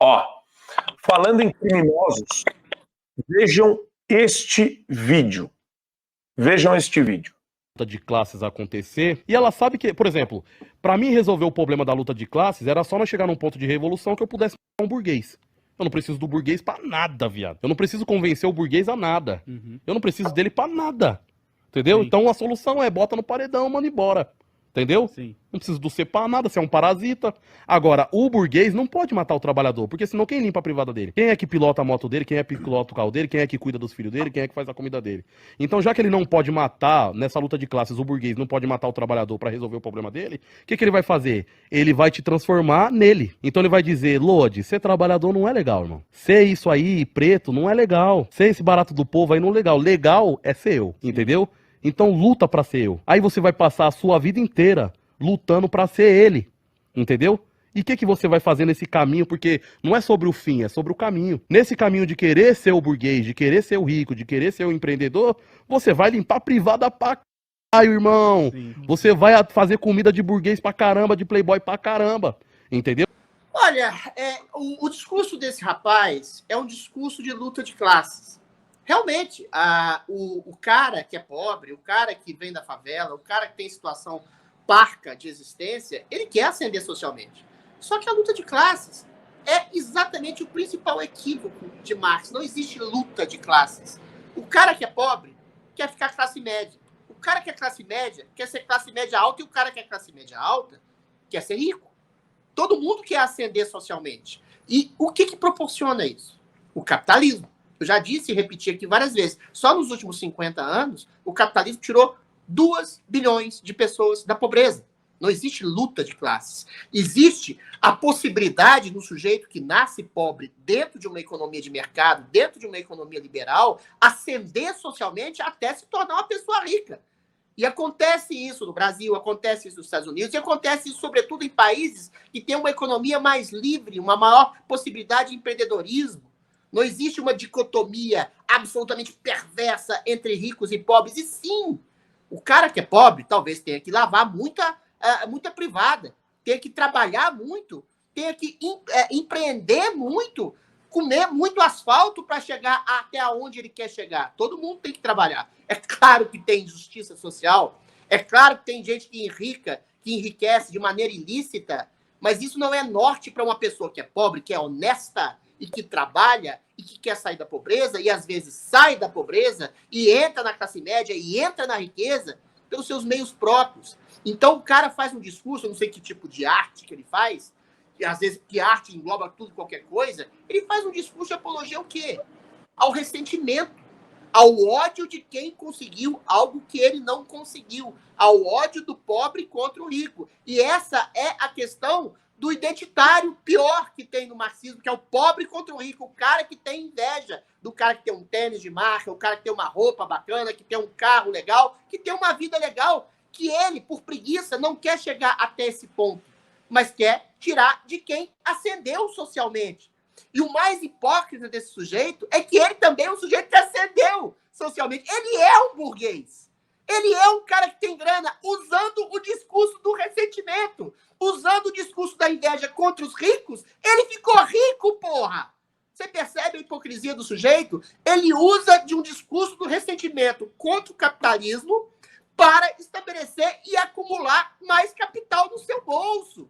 Ó, falando em criminosos, vejam este vídeo. Vejam este vídeo. De classes acontecer, e ela sabe que, por exemplo, pra mim resolver o problema da luta de classes, era só nós chegar num ponto de revolução que eu pudesse um burguês. Eu não preciso do burguês pra nada, viado. Eu não preciso convencer o burguês a nada. Eu não preciso dele pra nada. Entendeu? Sim. Então a solução é bota no paredão, mano, e bora. Entendeu? Sim. Não precisa do C pra nada, você é um parasita. Agora, o burguês não pode matar o trabalhador, porque senão quem limpa a privada dele? Quem é que pilota a moto dele? Quem é que pilota o carro dele? Quem é que cuida dos filhos dele? Quem é que faz a comida dele? Então, já que ele não pode matar, nessa luta de classes, o burguês não pode matar o trabalhador pra resolver o problema dele, o que ele vai fazer? Ele vai te transformar nele. Então ele vai dizer, Lodi, ser trabalhador não é legal, irmão. Ser isso aí, preto, não é legal. Ser esse barato do povo aí não é legal. Legal é ser eu, entendeu? Então luta pra ser eu. Aí você vai passar a sua vida inteira lutando pra ser ele, entendeu? E o que você vai fazer nesse caminho? Porque não é sobre o fim, é sobre o caminho. Nesse caminho de querer ser o burguês, de querer ser o rico, de querer ser o empreendedor, você vai limpar a privada pra caralho, irmão. Sim. Você vai fazer comida de burguês pra caramba, de playboy pra caramba, entendeu? Olha, o discurso desse rapaz é um discurso de luta de classes. Realmente, o cara que é pobre, o cara que vem da favela, o cara que tem situação parca de existência, ele quer ascender socialmente. Só que a luta de classes é exatamente o principal equívoco de Marx. Não existe luta de classes. O cara que é pobre quer ficar classe média. O cara que é classe média quer ser classe média alta e o cara que é classe média alta quer ser rico. Todo mundo quer ascender socialmente. E o que proporciona isso? O capitalismo. Eu já disse e repeti aqui várias vezes. Só nos últimos 50 anos, o capitalismo tirou 2 bilhões de pessoas da pobreza. Não existe luta de classes. Existe a possibilidade do sujeito que nasce pobre dentro de uma economia de mercado, dentro de uma economia liberal, ascender socialmente até se tornar uma pessoa rica. E acontece isso no Brasil, acontece isso nos Estados Unidos, e acontece isso, sobretudo, em países que têm uma economia mais livre, uma maior possibilidade de empreendedorismo. Não existe uma dicotomia absolutamente perversa entre ricos e pobres. E sim, o cara que é pobre talvez tenha que lavar muita privada, tenha que trabalhar muito, tenha que empreender muito, comer muito asfalto para chegar até onde ele quer chegar. Todo mundo tem que trabalhar. É claro que tem injustiça social, é claro que tem gente que enriquece de maneira ilícita, mas isso não é norte para uma pessoa que é pobre, que é honesta e que trabalha e que quer sair da pobreza e às vezes sai da pobreza e entra na classe média e entra na riqueza pelos seus meios próprios. Então o cara faz um discurso, eu não sei que tipo de arte que ele faz, e às vezes que arte engloba tudo, qualquer coisa, ele faz um discurso de apologia ao quê? Ao ressentimento, ao ódio de quem conseguiu algo que ele não conseguiu, ao ódio do pobre contra o rico. E essa é a questão do identitário pior que tem no marxismo, que é o pobre contra o rico, o cara que tem inveja do cara que tem um tênis de marca, o cara que tem uma roupa bacana, que tem um carro legal, que tem uma vida legal, que ele, por preguiça, não quer chegar até esse ponto, mas quer tirar de quem ascendeu socialmente. E o mais hipócrita desse sujeito é que ele também é um sujeito que ascendeu socialmente. Ele é um burguês. Ele é um cara que tem grana, usando o discurso do ressentimento, usando o discurso da inveja contra os ricos. Ele ficou rico, porra! Você percebe a hipocrisia do sujeito? Ele usa de um discurso do ressentimento contra o capitalismo para estabelecer e acumular mais capital no seu bolso.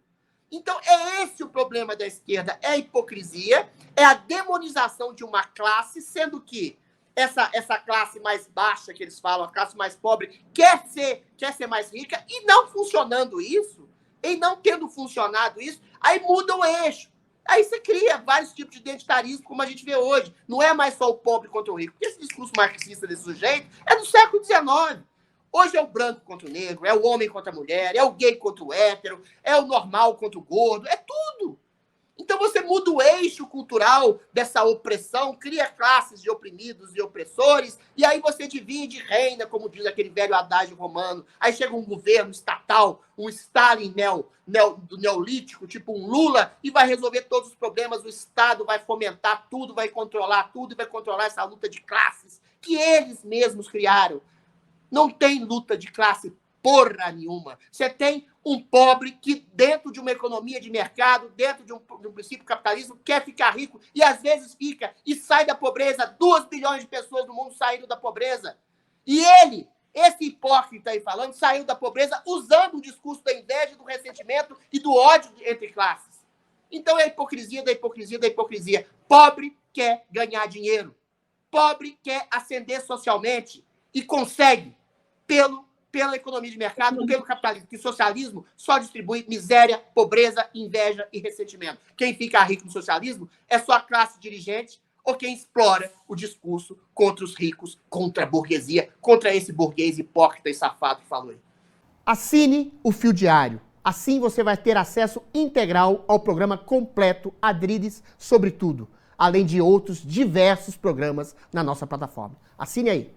Então, é esse o problema da esquerda, é a hipocrisia, é a demonização de uma classe, sendo que essa classe mais baixa que eles falam, a classe mais pobre, quer ser mais rica, e não funcionando isso, e não tendo funcionado isso, aí muda o eixo. Aí você cria vários tipos de identitarismo, como a gente vê hoje. Não é mais só o pobre contra o rico. Porque esse discurso marxista desse sujeito é do século XIX. Hoje é o branco contra o negro, é o homem contra a mulher, é o gay contra o hétero, é o normal contra o gordo, é tudo. Então você muda o eixo cultural dessa opressão, cria classes de oprimidos e opressores, e aí você divide e reina, como diz aquele velho adágio romano. Aí chega um governo estatal, um Stalin do neolítico, tipo um Lula, e vai resolver todos os problemas, o Estado vai fomentar tudo, vai controlar tudo, e vai controlar essa luta de classes que eles mesmos criaram. Não tem luta de classe porra nenhuma. Você tem um pobre que, dentro de uma economia de mercado, dentro de um princípio capitalismo, quer ficar rico e às vezes fica e sai da pobreza. 2 bilhões de pessoas no mundo saíram da pobreza. E ele, esse hipócrita aí falando, saiu da pobreza usando o discurso da inveja, do ressentimento e do ódio entre classes. Então é a hipocrisia da hipocrisia da hipocrisia. Pobre quer ganhar dinheiro. Pobre quer ascender socialmente e consegue pela economia de mercado, pelo capitalismo, que o socialismo só distribui miséria, pobreza, inveja e ressentimento. Quem fica rico no socialismo é só a classe dirigente ou quem explora o discurso contra os ricos, contra a burguesia, contra esse burguês hipócrita e safado que falou aí. Assine o Fio Diário. Assim você vai ter acesso integral ao programa completo Adriles sobre tudo, além de outros diversos programas na nossa plataforma. Assine aí.